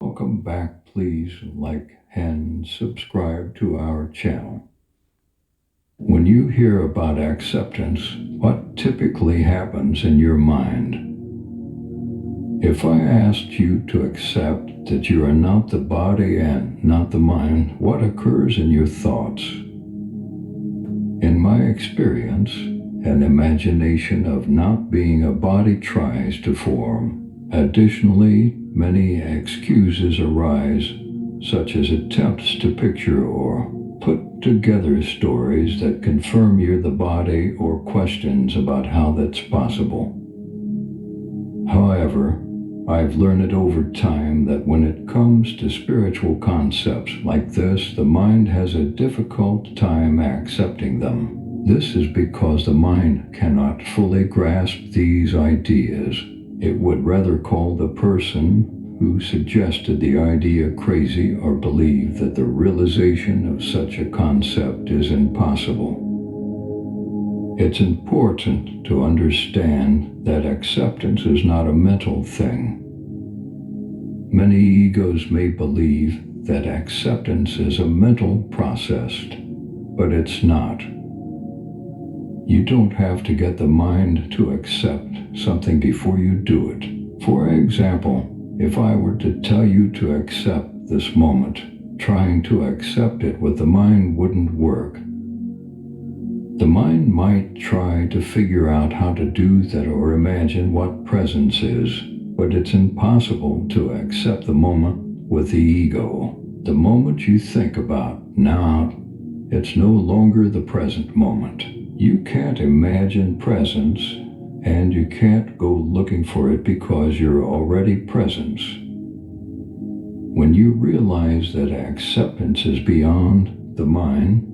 Welcome back. Please like and subscribe to our channel. When you hear about acceptance, what typically happens in your mind? If I asked you to accept that you are not the body and not the mind, what occurs in your thoughts? In my experience, an imagination of not being a body tries to form. Additionally, many excuses arise, such as attempts to picture or put together stories that confirm you're the body or questions about how that's possible. However, I've learned over time that when it comes to spiritual concepts like this, the mind has a difficult time accepting them. This is because the mind cannot fully grasp these ideas. It would rather call the person who suggested the idea crazy or believe that the realization of such a concept is impossible. It's important to understand that acceptance is not a mental thing. Many egos may believe that acceptance is a mental process, but it's not. You don't have to get the mind to accept something before you do it. For example, if I were to tell you to accept this moment, trying to accept it with the mind wouldn't work. The mind might try to figure out how to do that or imagine what presence is, but it's impossible to accept the moment with the ego. The moment you think about now, it's no longer the present moment. You can't imagine presence, and you can't go looking for it because you're already presence. When you realize that acceptance is beyond the mind,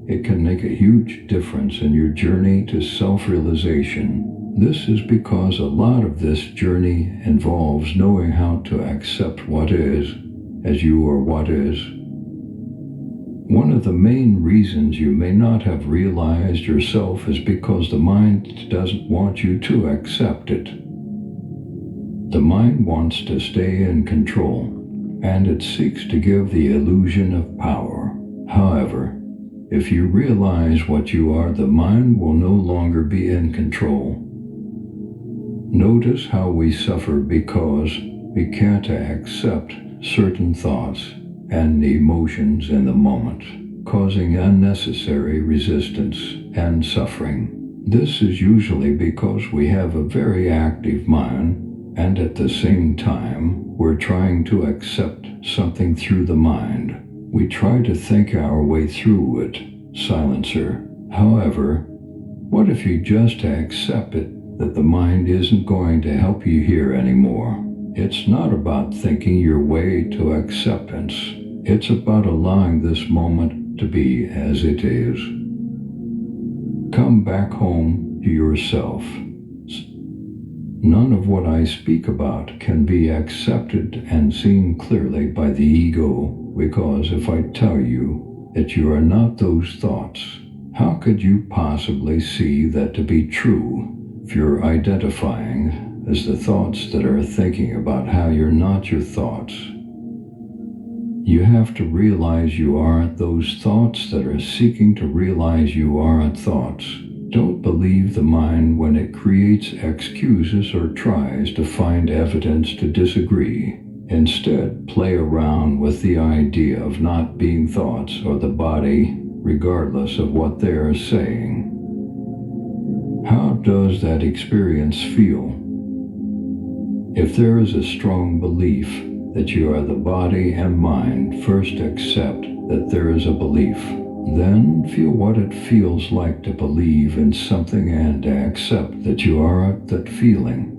it can make a huge difference in your journey to self-realization. This is because a lot of this journey involves knowing how to accept what is, as you are what is. One of the main reasons you may not have realized yourself is because the mind doesn't want you to accept it. The mind wants to stay in control, and it seeks to give the illusion of power. However, if you realize what you are, the mind will no longer be in control. Notice how we suffer because we can't accept certain thoughts and emotions in the moment, causing unnecessary resistance and suffering. This is usually because we have a very active mind, and at the same time, we're trying to accept something through the mind. We try to think our way through it. Silencer. However, what if you just accept it that the mind isn't going to help you here anymore? It's not about thinking your way to acceptance. It's about allowing this moment to be as it is. Come back home to yourself. None of what I speak about can be accepted and seen clearly by the ego, because if I tell you that you are not those thoughts, how could you possibly see that to be true if you're identifying as the thoughts that are thinking about how you're not your thoughts? You have to realize you aren't those thoughts that are seeking to realize you aren't thoughts. Don't believe the mind when it creates excuses or tries to find evidence to disagree. Instead, play around with the idea of not being thoughts or the body, regardless of what they are saying. How does that experience feel? If there is a strong belief that you are the body and mind, first accept that there is a belief. Then feel what it feels like to believe in something and accept that you are that feeling.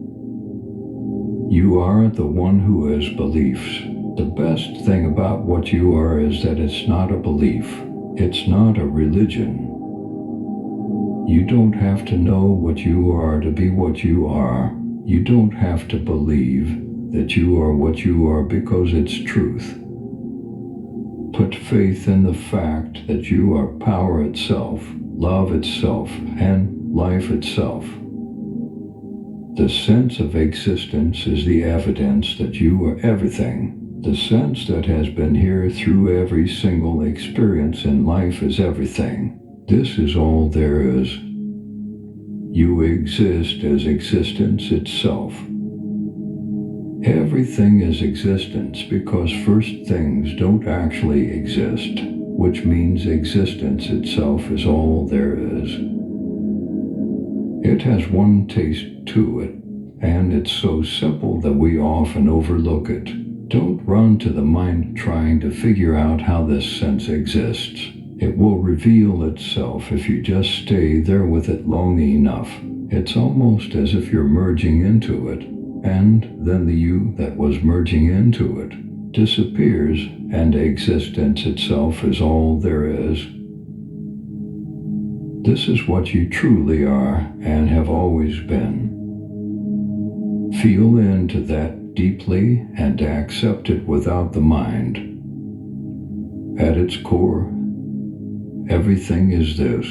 You are the one who has beliefs. The best thing about what you are is that it's not a belief. It's not a religion. You don't have to know what you are to be what you are. You don't have to believe that you are what you are because it's truth. Put faith in the fact that you are power itself, love itself, and life itself. The sense of existence is the evidence that you are everything. The sense that has been here through every single experience in life is everything. This is all there is. You exist as existence itself. Everything is existence because first things don't actually exist, which means existence itself is all there is. It has one taste to it, and it's so simple that we often overlook it. Don't run to the mind trying to figure out how this sense exists. It will reveal itself if you just stay there with it long enough. It's almost as if you're merging into it, and then the you that was merging into it disappears, and existence itself is all there is. This is what you truly are and have always been. Feel into that deeply and accept it without the mind. At its core, everything is this.